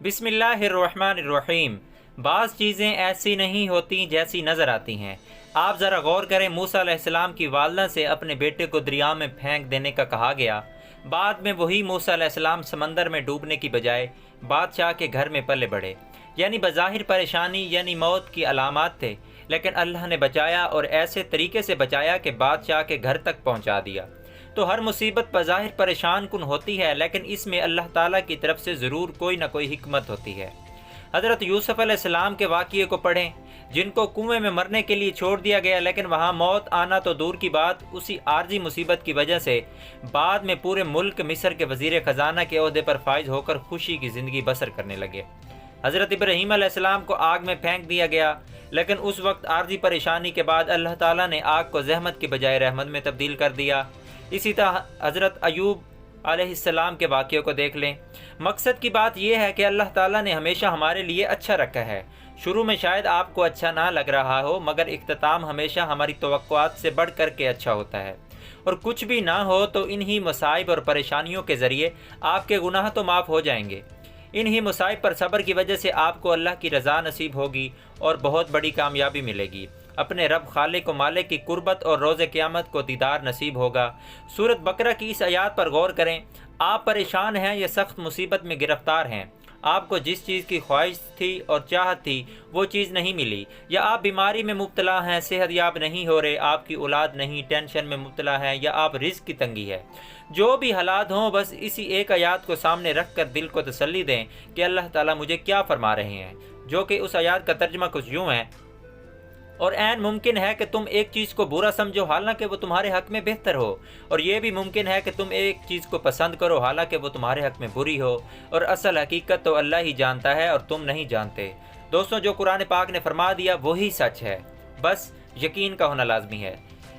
बिस्मिल्लाहिर्रहमानिर्रहीम। बाज़ चीज़ें ऐसी नहीं होती जैसी नज़र आती हैं। आप ज़रा गौर करें, मूसा अलैहिस्सलाम की वालदा से अपने बेटे को दरिया में फेंक देने का कहा गया। बाद में वही मूसा अलैहिस्सलाम समंदर में डूबने की बजाय बादशाह के घर में पले बढ़े। यानी बज़ाहिर परेशानी यानी मौत की अलामात थे, लेकिन अल्लाह ने बचाया और ऐसे तरीके से बचाया कि बादशाह के घर तक पहुँचा दिया। तो हर मुसीबत बज़ाहिर परेशान कुन होती है, लेकिन इसमें अल्लाह ताला की तरफ से ज़रूर कोई ना कोई हिकमत होती है। हज़रत यूसुफ़ अलैहिस्सलाम के वाक़ये को पढ़ें, जिनको कुएं में मरने के लिए छोड़ दिया गया, लेकिन वहाँ मौत आना तो दूर की बात, उसी आर्जी मुसीबत की वजह से बाद में पूरे मुल्क मिस्र के वज़ीर ख़जाना के ओहदे पर फाइज होकर खुशी की ज़िंदगी बसर करने लगे। हज़रत इब्राहीम अलैहिस्सलाम को आग में फेंक दिया गया, लेकिन उस वक्त आर्जी परेशानी के बाद अल्लाह ताला ने आग को जहमत के बजाय रहमत में तब्दील कर दिया। इसी तरह हज़रत अयूब अलैहिस्सलाम के वाक़ये को देख लें। मकसद की बात यह है कि अल्लाह ताला ने हमेशा हमारे लिए अच्छा रखा है। शुरू में शायद आपको अच्छा ना लग रहा हो, मगर इख्तिताम हमेशा हमारी तवक्कुआत से बढ़ कर के अच्छा होता है। और कुछ भी ना हो तो इन्हीं मसाइब और परेशानियों के ज़रिए आपके गुनाह तो माफ़ हो जाएंगे। इन्हीं मुसाइब पर सब्र की वजह से आपको अल्लाह की रज़ा नसीब होगी और बहुत बड़ी कामयाबी मिलेगी। अपने रब खालिक व मालिक की कुर्बत और रोज़े क़यामत को दीदार नसीब होगा। सूरत बकरा की इस आयत पर गौर करें। आप परेशान हैं या सख्त मुसीबत में गिरफ्तार हैं, आपको जिस चीज़ की ख्वाहिश थी और चाहत थी वो चीज़ नहीं मिली, या आप बीमारी में मुब्तला हैं, सेहतयाब नहीं हो रहे, आपकी औलाद नहीं, टेंशन में मुब्तला हैं, या आप रिज़्क़ की तंगी है, जो भी हालात हों, बस इसी एक आयत को सामने रख कर दिल को तसल्ली दें कि अल्लाह ताला मुझे क्या फरमा रहे हैं, जो कि उस आयत का तर्जमा कुछ यूँ है। और ऐन मुमकिन है कि तुम एक चीज़ को बुरा समझो हालांकि वो तुम्हारे हक़ में बेहतर हो, और ये भी मुमकिन है कि तुम एक चीज़ को पसंद करो हालांकि वो तुम्हारे हक़ में बुरी हो, और असल हकीकत तो अल्लाह ही जानता है और तुम नहीं जानते। दोस्तों, जो कुरान पाक ने फरमा दिया वही सच है, बस यकीन का होना लाजमी है।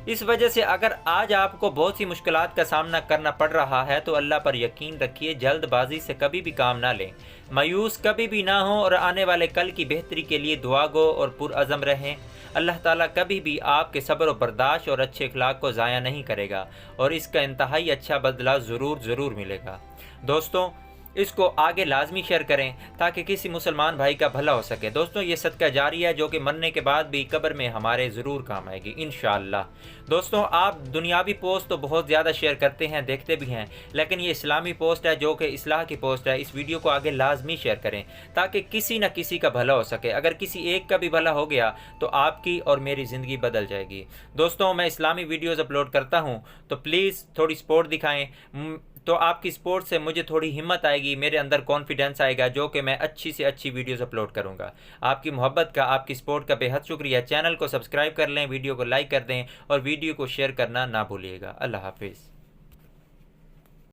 इस वजह से अगर आज आपको बहुत सी मुश्किलात का सामना करना पड़ रहा है तो अल्लाह पर यकीन रखिए, जल्दबाजी से कभी भी काम ना लें, मायूस कभी भी ना हो, और आने वाले कल की बेहतरी के लिए दुआ गो और पुरअज़म रहें। अल्लाह ताला कभी भी आपके सब्र और बर्दाश्त और अच्छे अखलाक को ज़ाया नहीं करेगा, और इसका इंतहाई अच्छा बदला ज़रूर मिलेगा। दोस्तों, इसको आगे लाजमी शेयर करें ताकि किसी मुसलमान भाई का भला हो सके। दोस्तों, ये सदका जारी है जो कि मरने के बाद भी कब्र में हमारे ज़रूर काम आएगी इंशाअल्लाह। दोस्तों, आप दुनियावी पोस्ट तो बहुत ज़्यादा शेयर करते हैं, देखते भी हैं, लेकिन ये इस्लामी पोस्ट है जो कि इस्लाह की पोस्ट है। इस वीडियो को आगे लाजमी शेयर करें ताकि किसी न किसी का भला हो सके। अगर किसी एक का भी भला हो गया तो आपकी और मेरी ज़िंदगी बदल जाएगी। दोस्तों, मैं इस्लामी वीडियोज़ अपलोड करता हूँ, तो प्लीज़ थोड़ी सपोर्ट दिखाएँ, तो आपकी सपोर्ट से मुझे थोड़ी हिम्मत आएगी, मेरे अंदर कॉन्फिडेंस आएगा, जो कि मैं अच्छी से अच्छी वीडियोस अपलोड करूंगा। आपकी मोहब्बत का, आपकी सपोर्ट का बेहद शुक्रिया। चैनल को सब्सक्राइब कर लें, वीडियो को लाइक कर दें और वीडियो को शेयर करना ना भूलिएगा। अल्लाह हाफिज़।